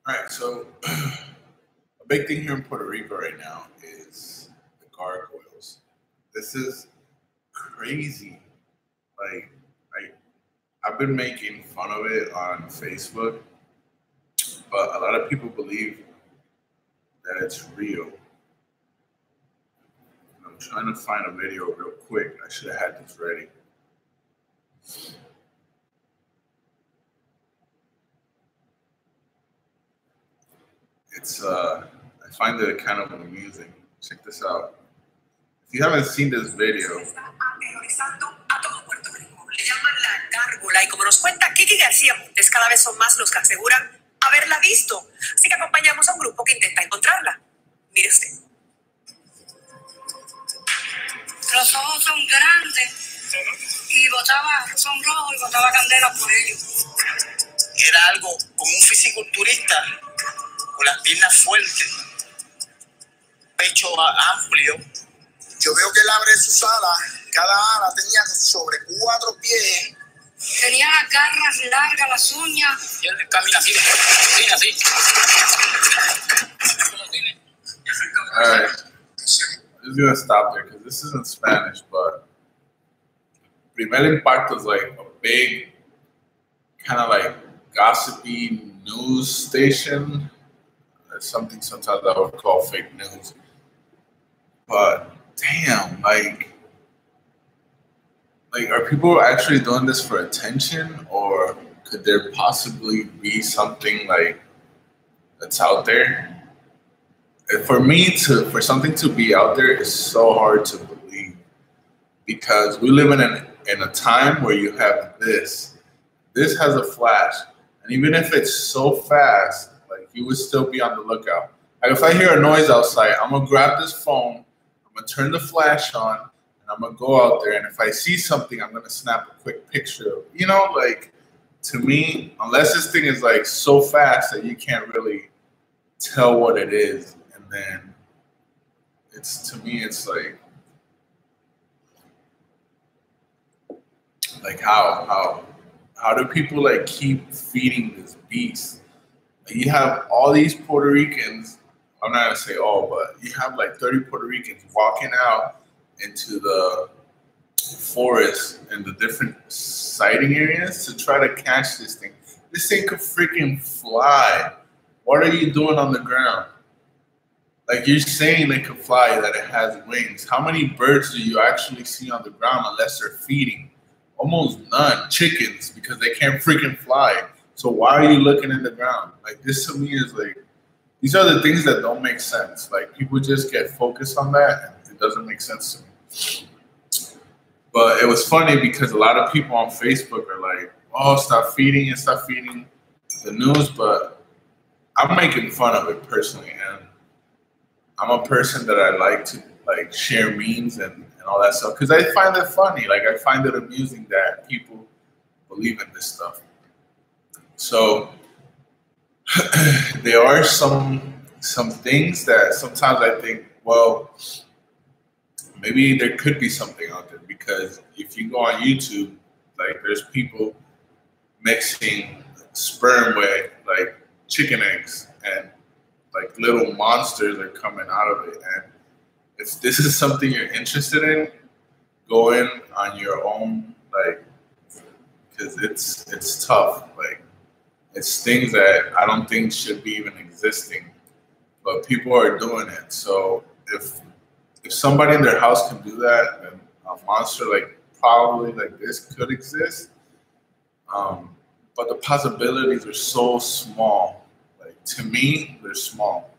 All right, so a big thing here in Puerto Rico right now is the gargoyles. This is crazy. Like, I've been making fun of it on Facebook, but a lot of people believe that it's real. I'm trying to find a video real quick. I should have had this ready. I find it kind of amusing. Check this out. If you haven't seen this video. Le llaman la gárgola y como nos cuenta Kiki García Montes, cada vez son más los que aseguran haberla visto. Así que acompañamos a un grupo que intenta encontrarla. Mire usted. Los ojos son grandes y son rojos y botaba candela por ellos. Era algo como un fisiculturista con las piernas fuertes, pecho amplio. Yo veo que él abre sus alas, cada ala tenía sobre 4 pies. Tenía las garras largas, las uñas. Y él camina así, así. All right, I'm just gonna stop there because this is in Spanish, but Primer Impacto is like a big, kind of like gossipy news station. That's something sometimes I would call fake news. But damn, like are people actually doing this for attention, or could there possibly be something like that's out there? And for something to be out there is so hard to believe, because we live in a time where you have this has a flash, and even if it's so fast, like you would still be on the lookout. Like if I hear a noise outside, I'm gonna grab this phone, I'm gonna turn the flash on, and I'm gonna go out there, and if I see something, I'm gonna snap a quick picture. You know, like to me, unless this thing is like so fast that you can't really tell what it is, and then it's like how do people like keep feeding this beast? Like you have all these Puerto Ricans. I'm not gonna say all, but you have like 30 Puerto Ricans walking out into the forest and the different sighting areas to try to catch this thing. This thing could freaking fly. What are you doing on the ground? Like you're saying it could fly, that it has wings. How many birds do you actually see on the ground unless they're feeding? Almost none. Chickens, because they can't freaking fly. So why are you looking in the ground? Like this to me is like, these are the things that don't make sense. Like people just get focused on that and it doesn't make sense to me. But it was funny because a lot of people on Facebook are like, oh, stop feeding the news. But I'm making fun of it personally. And I'm a person that I like to like share memes and all that stuff because I find it funny. Like I find it amusing that people believe in this stuff. So there are some things that sometimes I think, well, maybe there could be something out there, because if you go on YouTube, like there's people mixing sperm with like chicken eggs, and like little monsters are coming out of it. And if this is something you're interested in, go in on your own, like, because it's tough. Like it's things that I don't think should be even existing, but people are doing it. So if somebody in their house can do that, then a monster like probably like this could exist. But the possibilities are so small. Like to me, they're small.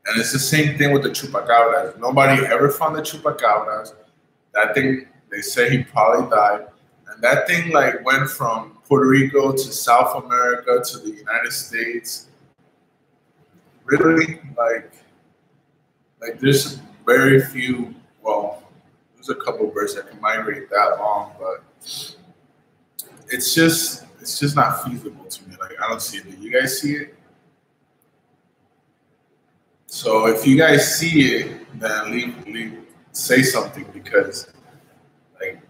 And it's the same thing with the chupacabras. Nobody ever found the chupacabras. That thing, they say he probably died. And that thing like went from Puerto Rico to South America to the United States. Really? Like there's very few, well, there's a couple birds that can migrate that long, but it's just not feasible to me. Like I don't see it. Do you guys see it? So if you guys see it, then say something, because like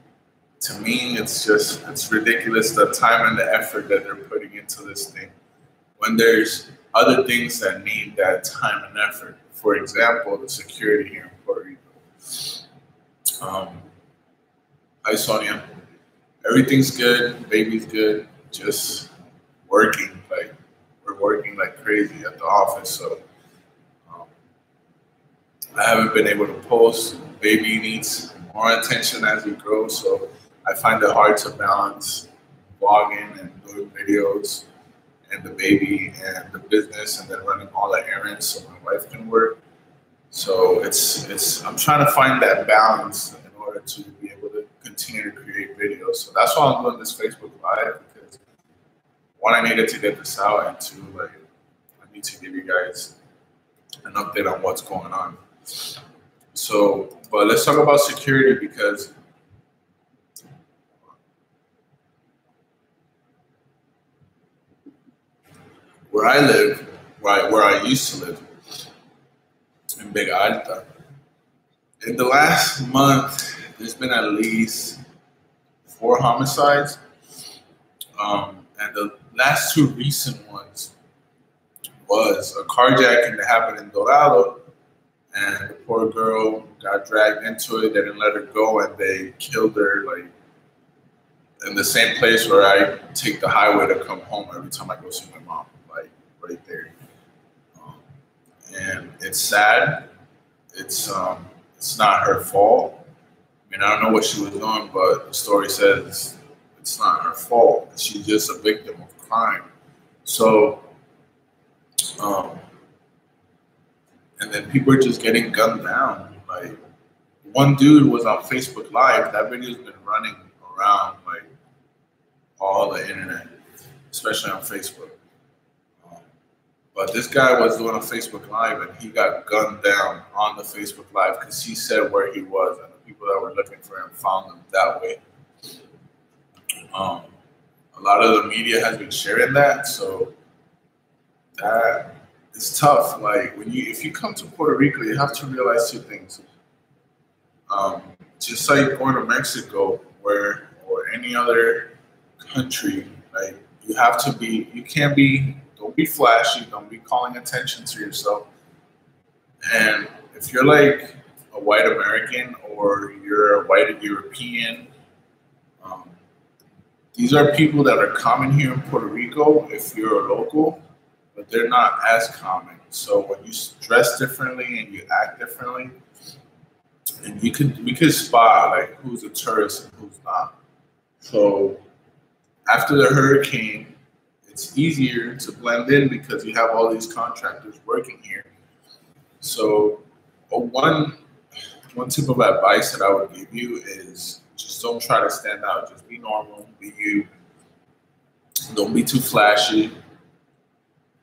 to me, it's ridiculous the time and the effort that they're putting into this thing when there's other things that need that time and effort. For example, the security here in Puerto Rico. Hi, Sonia. Everything's good. Baby's good. Just working. Like, we're working like crazy at the office. So I haven't been able to post. Baby needs more attention as he grows. So I find it hard to balance vlogging and doing videos and the baby and the business and then running all the errands so my wife can work. So I'm trying to find that balance in order to be able to continue to create videos. So that's why I'm doing this Facebook Live, because one, I needed to get this out, and two, like, I need to give you guys an update on what's going on. So, but let's talk about security, because where I live, where I used to live, in Big Alta, in the last month, there's been at least 4 homicides. And the last 2 recent ones was a carjacking that happened in Dorado, and the poor girl got dragged into it. They didn't let her go, and they killed her, like, in the same place where I take the highway to come home every time I go see my mom, like, right there. And it's sad. It's not her fault. I mean, I don't know what she was doing, but the story says it's not her fault. She's just a victim of crime. So, and then people are just getting gunned down. Like, one dude was on Facebook Live. That video's been running around, like, all the internet, especially on Facebook. But this guy was doing a Facebook Live, and he got gunned down on the Facebook Live because he said where he was, and the people that were looking for him found him that way. A lot of the media has been sharing that, so that is tough. Like, if you come to Puerto Rico, you have to realize 2 things. Just like going to Mexico, or any other country, like, don't be flashy, don't be calling attention to yourself. And if you're like a white American or you're a white European, these are people that are common here in Puerto Rico if you're a local, but they're not as common. So when you dress differently and you act differently, and we could spot, like, who's a tourist and who's not. So after the hurricane, it's easier to blend in because you have all these contractors working here. So one tip of advice that I would give you is just don't try to stand out. Just be normal, be you. Don't be too flashy.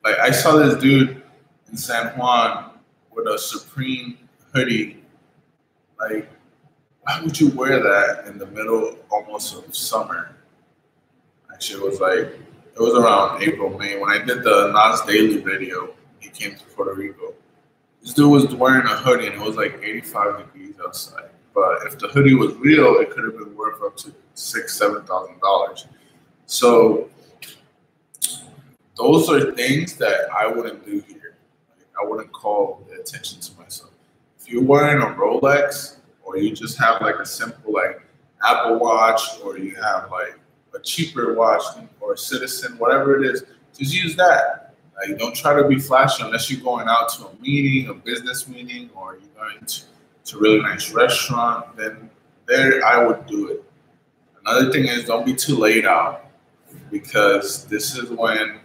Like, I saw this dude in San Juan with a Supreme hoodie. Like, why would you wear that in the middle almost of summer? Actually, it was around April, May, when I did the Nas Daily video. He came to Puerto Rico. This dude was wearing a hoodie, and it was like 85 degrees outside. But if the hoodie was real, it could have been worth up to $6,000, $7,000. So those are things that I wouldn't do here. Like, I wouldn't call the attention to myself. If you're wearing a Rolex, or you just have like a simple like Apple Watch, or you have like a cheaper watch or a Citizen, whatever it is, just use that. Like, don't try to be flashy unless you're going out to a meeting, a business meeting, or you're going to a really nice restaurant. Then there, I would do it. Another thing is, don't be too laid out, because this is when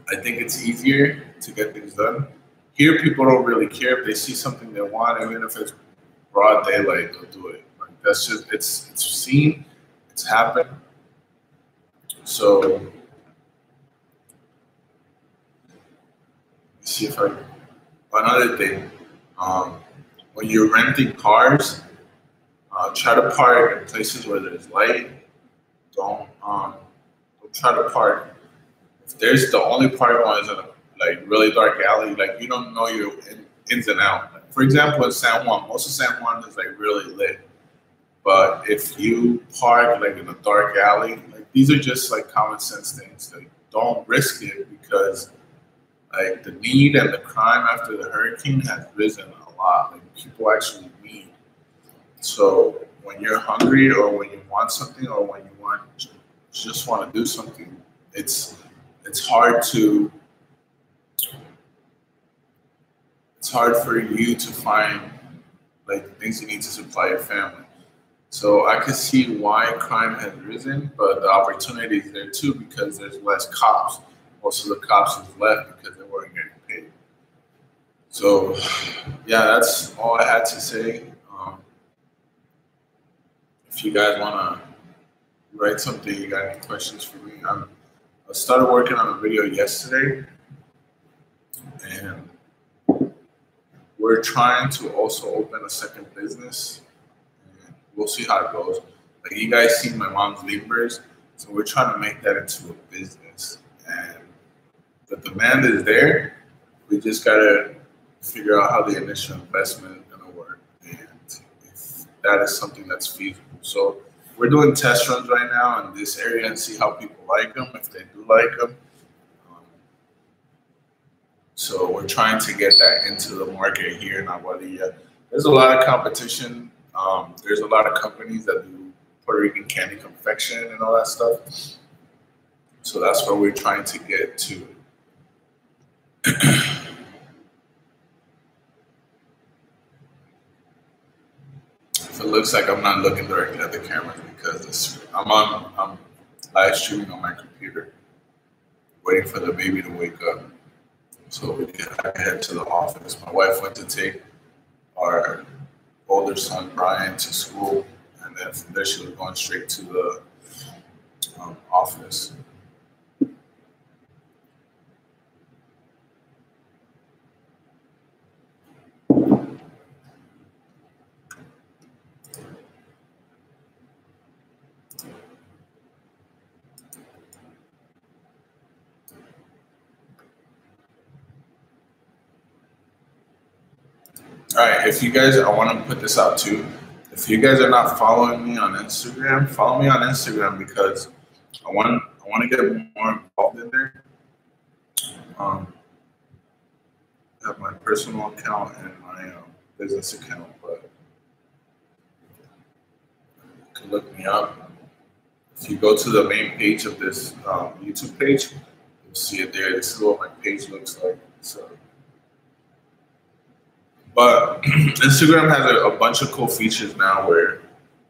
I think it's easier to get things done. Here, people don't really care if they see something they want, even if it's broad daylight, they'll do it. Like, that's just it's seen. It's happened. So, let's see if another thing, when you're renting cars, try to park in places where there's light. Don't try to park. If there's the only parking lot is in a like really dark alley, like, you don't know your ins and out. Like, for example, in San Juan, most of San Juan is like really lit. But if you park like in a dark alley, like these are just like common sense things. Like don't risk it because like the need and the crime after the hurricane has risen a lot. Like people actually need. So when you're hungry or when you want something or when you just want to do something, it's hard for you to find like the things you need to supply your family. So I could see why crime has risen, but the opportunity is there too because there's less cops. Most of the cops is left because they weren't getting paid. So yeah, that's all I had to say. If you guys want to write something, you got any questions for me? I started working on a video yesterday, and we're trying to also open a second business. And we'll see how it goes. Like you guys see my mom's lemurs, so we're trying to make that into a business. And the demand is there. We just gotta figure out how the initial investment is gonna work, and if that is something that's feasible. So we're doing test runs right now in this area and see how people like them, if they do like them. So we're trying to get that into the market here in Aguadilla. There's a lot of competition. There's a lot of companies that do Puerto Rican candy confection and all that stuff. So that's where we're trying to get to. If it looks like I'm not looking directly at the camera because I'm live streaming on my computer, waiting for the baby to wake up. So we can head to the office. My wife went to take our older son Brian to school, and then from there she was going straight to the office. All right, if you guys, I want to put this out too. If you guys are not following me on Instagram, follow me on Instagram because I want to get more involved in there. I have my personal account and my business account, but you can look me up. If you go to the main page of this YouTube page, you'll see it there. This is what my page looks like. So. But Instagram has a bunch of cool features now where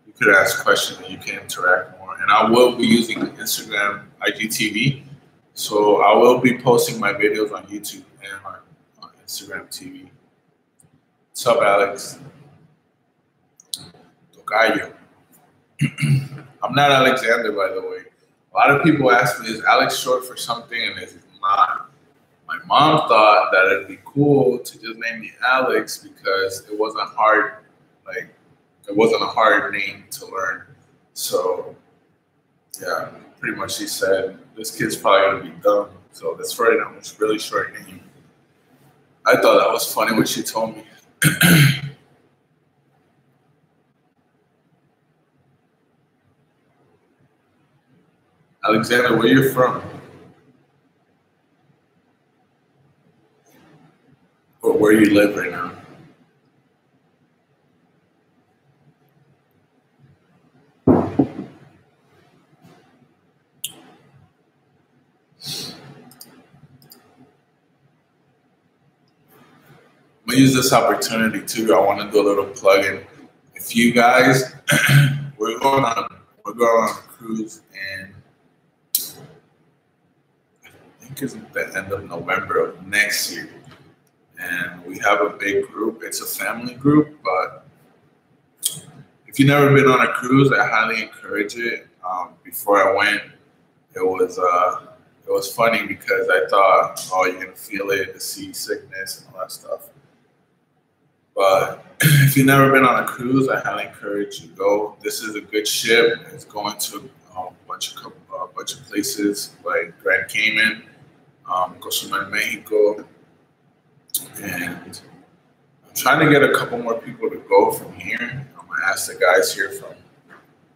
you could ask questions and you can interact more. And I will be using Instagram IGTV. So I will be posting my videos on YouTube and on Instagram TV. What's up, Alex? Tocayo. I'm not Alexander, by the way. A lot of people ask me, is Alex short for something? And it's not. My mom thought that it'd be cool to just name me Alex because it wasn't hard, like it wasn't a hard name to learn. So yeah, pretty much she said, this kid's probably gonna be dumb. So that's right now, it's really short name. I thought that was funny what she told me. Alexander, where you from? Or where you live right now? I'm gonna use this opportunity too. I want to do a little plug-in. If you guys, we're going on a cruise, and I think it's at the end of November of next year. And we have a big group. It's a family group, but if you've never been on a cruise, I highly encourage it. Before I went, it was funny because I thought, oh, you're gonna feel it, the seasickness and all that stuff. But if you've never been on a cruise, I highly encourage you to go. This is a good ship. It's going to a bunch of places like Grand Cayman, Cozumel, Mexico. And I'm trying to get a couple more people to go from here. I'm gonna ask the guys here from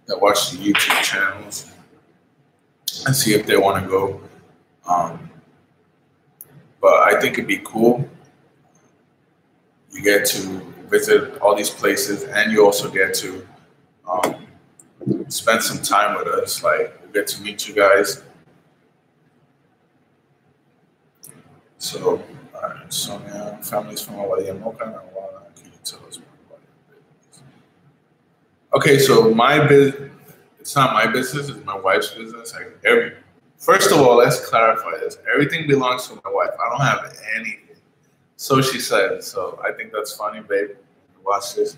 that watch the YouTube channels and see if they want to go. But I think it'd be cool. You get to visit all these places, and you also get to spend some time with us. Like, we get to meet you guys. So, all right, Sonia, families from Aguadilla, Moca, and Aguadilla. Can you tell us more about your business? Okay, so my business, it's not my business, it's my wife's business. First of all, let's clarify this. Everything belongs to my wife. I don't have anything. So she said. So I think that's funny, babe. Watch this.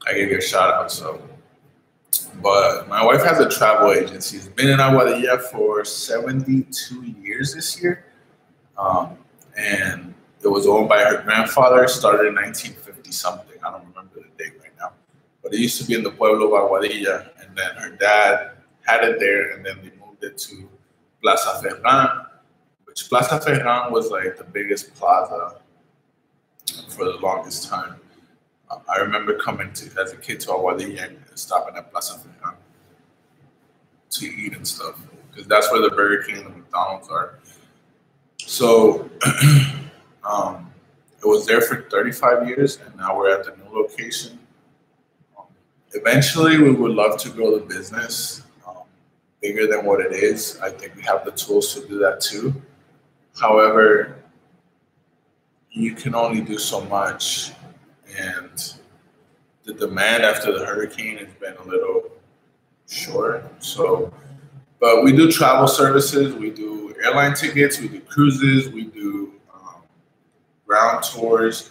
I gave you a shout out. So, but my wife has a travel agency. She's been in Aguadilla for 72 years this year. And it was owned by her grandfather, started in 1950 something. I don't remember the date right now. But it used to be in the Pueblo of Aguadilla. And then her dad had it there, and then they moved it to Plaza Ferran, which Plaza Ferran was like the biggest plaza for the longest time. I remember coming to, as a kid, to Aguadilla and stopping at Plaza Ferran to eat and stuff, because that's where the Burger King and the McDonald's are. So it was there for 35 years, and now we're at the new location. Eventually, we would love to grow the business bigger than what it is. I think we have the tools to do that too. However, you can only do so much, and the demand after the hurricane has been a little short. So, but we do travel services, we do airline tickets, we do cruises, we do ground tours,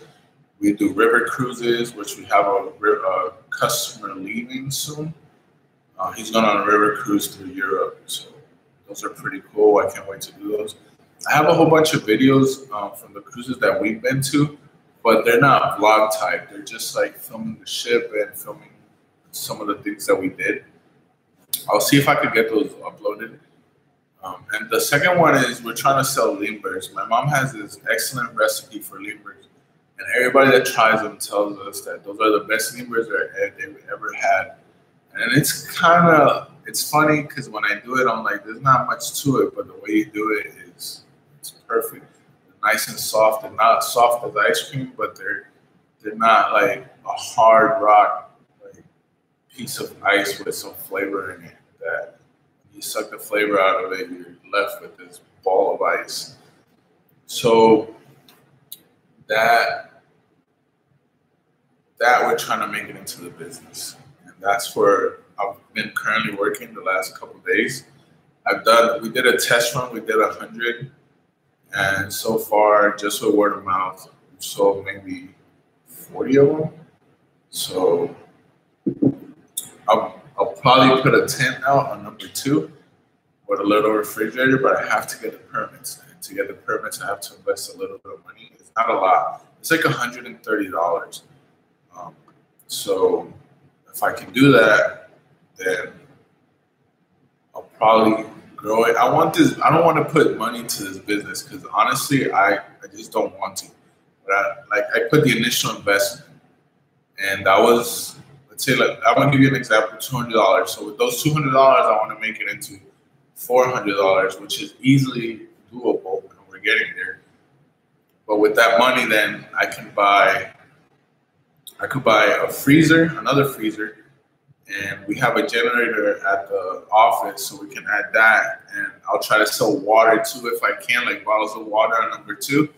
we do river cruises, which we have a customer leaving soon. He's going on a river cruise through Europe, so those are pretty cool. I can't wait to do those. I have a whole bunch of videos from the cruises that we've been to, but they're not vlog type. They're just like filming the ship and filming some of the things that we did. I'll see if I could get those uploaded. And the second one is we're trying to sell limbers. My mom has this excellent recipe for limbers, and everybody that tries them tells us that those are the best limbers they've ever had. And it's funny because when I do it, I'm like, there's not much to it, but the way you do it it's perfect. They're nice and soft. They're not soft as ice cream, but they're not like a hard rock like piece of ice with some flavor in it that when you suck the flavor out of it, you're left with this ball of ice. So that we're trying to make it into the business. That's where I've been currently working the last couple of days. We did a test run, we did 100, and so far, just with word of mouth, we've sold maybe 40 of them. So I'll probably put a tent out on number 2 with a little refrigerator, but I have to get the permits. And to get the permits, I have to invest a little bit of money. It's not a lot. It's like $130. So if I can do that, then I'll probably grow it. I don't want to put money into this business because honestly, I just don't want to. But I put the initial investment, and that was, let's say, like, I'm gonna give you an example, $200. So with those $200, I want to make it into $400, which is easily doable, and we're getting there. But with that money, then I could buy a freezer, another freezer, and we have a generator at the office, so we can add that. And I'll try to sell water too if I can, like bottles of water on number 2.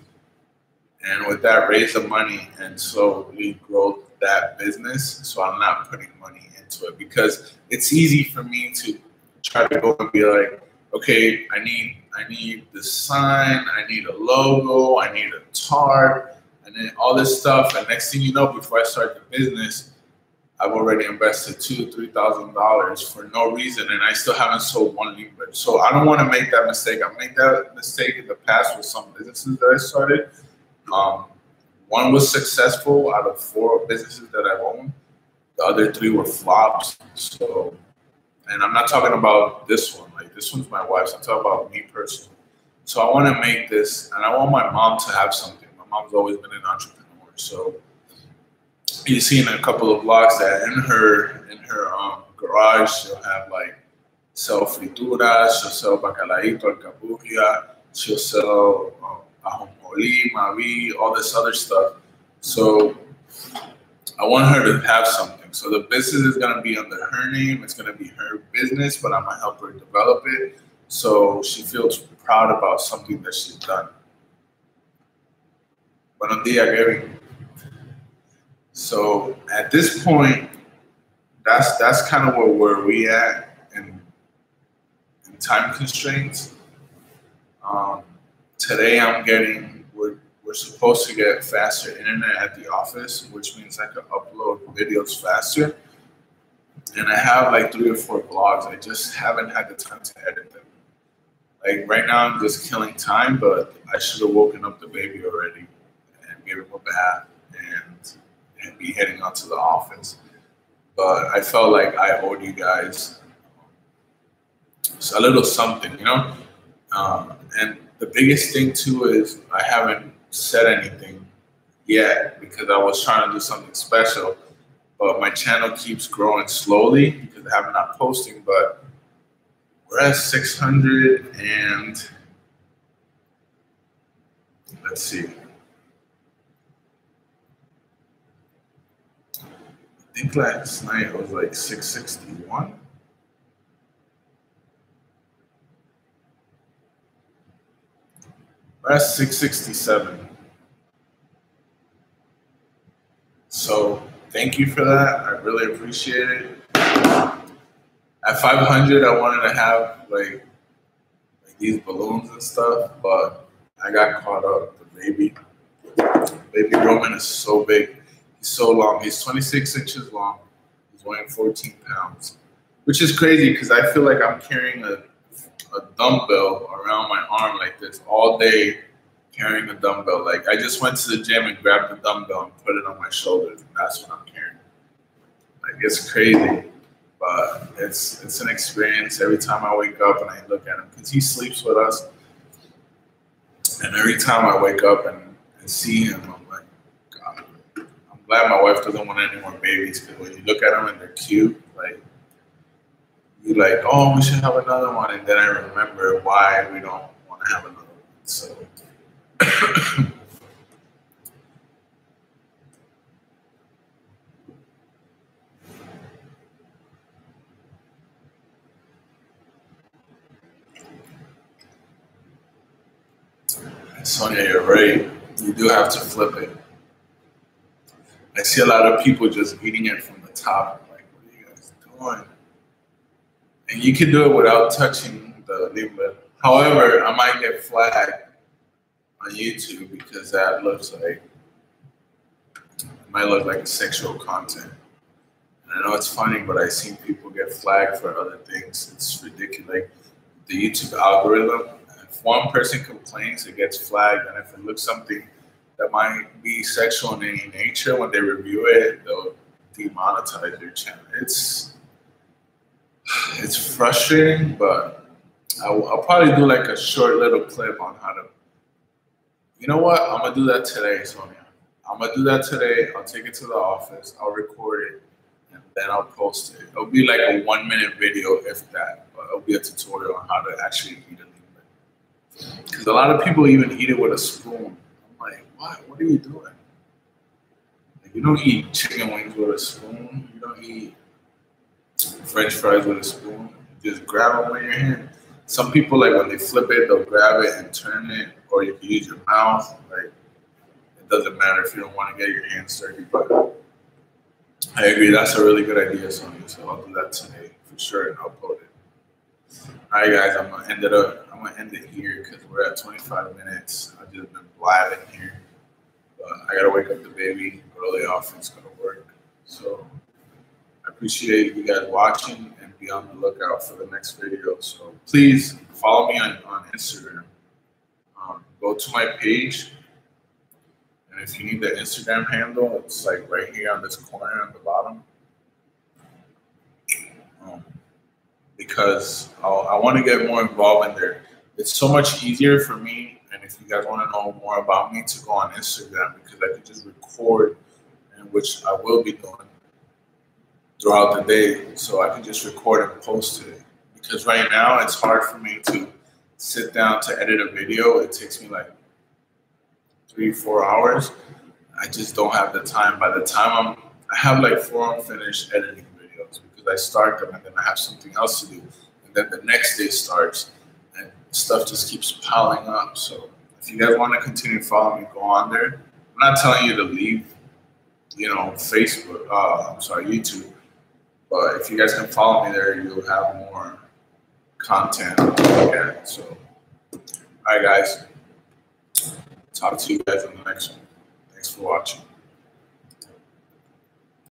And with that, raise the money and slowly grow that business. So I'm not putting money into it because it's easy for me to try to go and be like, okay, I need the sign, I need a logo, I need a tarp, and then all this stuff. And next thing you know, before I start the business, I've already invested $2,000-$3,000 for no reason, and I still haven't sold one limber. So I don't want to make that mistake. I made that mistake in the past with some businesses that I started. One was successful out of 4 businesses that I've owned. The other 3 were flops. So, and I'm not talking about this one. Like, this one's my wife's. I'm talking about me personally. So I want to make this, and I want my mom to have something. My mom's always been an entrepreneur. So you see in a couple of vlogs that in her garage she'll have like sell frituras, she'll sell bacalaíto, alcapurria, she'll sell ajonjolí, mavi, all this other stuff. So I want her to have something. So the business is gonna be under her name. It's gonna be her business, but I'm gonna help her develop it so she feels proud about something that she's done. Buenos días, Gary. So at this point, that's kind of where we at in time constraints. Today we're supposed to get faster internet at the office, which means I can upload videos faster. And I have like 3 or 4 vlogs. I just haven't had the time to edit them. Like right now I'm just killing time, but I should have woken up the baby already and gave him a bath and be heading out to the office. But I felt like I owed you guys a little something, you know? And the biggest thing too is I haven't said anything yet because I was trying to do something special, but my channel keeps growing slowly because I'm not posting, but we're at 600 and let's see. I think last night it was like 661. We're at 667. So thank you for that. I really appreciate it. At 500, I wanted to have like these balloons and stuff, but I got caught up. The baby Roman is so big. He's so long. He's 26 inches long. He's weighing 14 pounds, which is crazy because I feel like I'm carrying a dumbbell around my arm like this all day, carrying a dumbbell. Like I just went to the gym and grabbed the dumbbell and put it on my shoulders, and that's what I'm carrying. Like it's crazy, but it's an experience every time I wake up and I look at him because he sleeps with us, and every time I wake up and see him, I'm like, God, I'm glad my wife doesn't want any more babies because when you look at them and they're cute, like. You're like, oh, we should have another one, and then I remember why we don't want to have another one. So, Sonia, you're right. You do have to flip it. I see a lot of people just eating it from the top. I'm like, what are you guys doing? And you can do it without touching the limber. However, I might get flagged on YouTube because that looks like, it might look like sexual content. And I know it's funny, but I've seen people get flagged for other things. It's ridiculous. Like the YouTube algorithm, if one person complains, it gets flagged. And if it looks something that might be sexual in any nature, when they review it, they'll demonetize your channel. It's frustrating, but I'll probably do like a short little clip on how to, you know what? I'm gonna do that today, Sonia. I'm gonna do that today. I'll take it to the office. I'll record it, and then I'll post it. It'll be like a 1-minute video, if that, but it'll be a tutorial on how to actually eat a limber. Because a lot of people even eat it with a spoon. I'm like, what? What are you doing? Like, you don't eat chicken wings with a spoon. You don't eat French fries with a spoon. You just grab them with your hand. Some people, like when they flip it, they'll grab it and turn it, or you can use your mouth. Like it doesn't matter if you don't want to get your hands dirty. But I agree, that's a really good idea, Sonia. So I'll do that today for sure and upload it. All right, guys, I'm gonna end it here because we're at 25 minutes. I've just been blabbing here, but I gotta wake up the baby early. Office gonna work, so. I appreciate you guys watching and be on the lookout for the next video. So please follow me on Instagram. Go to my page. And if you need the Instagram handle, it's like right here on this corner on the bottom. Because I want to get more involved in there. It's so much easier for me. And if you guys want to know more about me, to go on Instagram because I can just record and which I will be doing throughout the day, so I can just record and post it. Because right now it's hard for me to sit down to edit a video. It takes me like 3-4 hours. I just don't have the time. By the time I have like 4 unfinished editing videos because I start them and then I have something else to do, and then the next day starts, and stuff just keeps piling up. So if you guys want to continue following me, go on there. I'm not telling you to leave, Facebook. YouTube. But if you guys can follow me there, you'll have more content. Okay, so, all right, guys. Talk to you guys on the next one. Thanks for watching.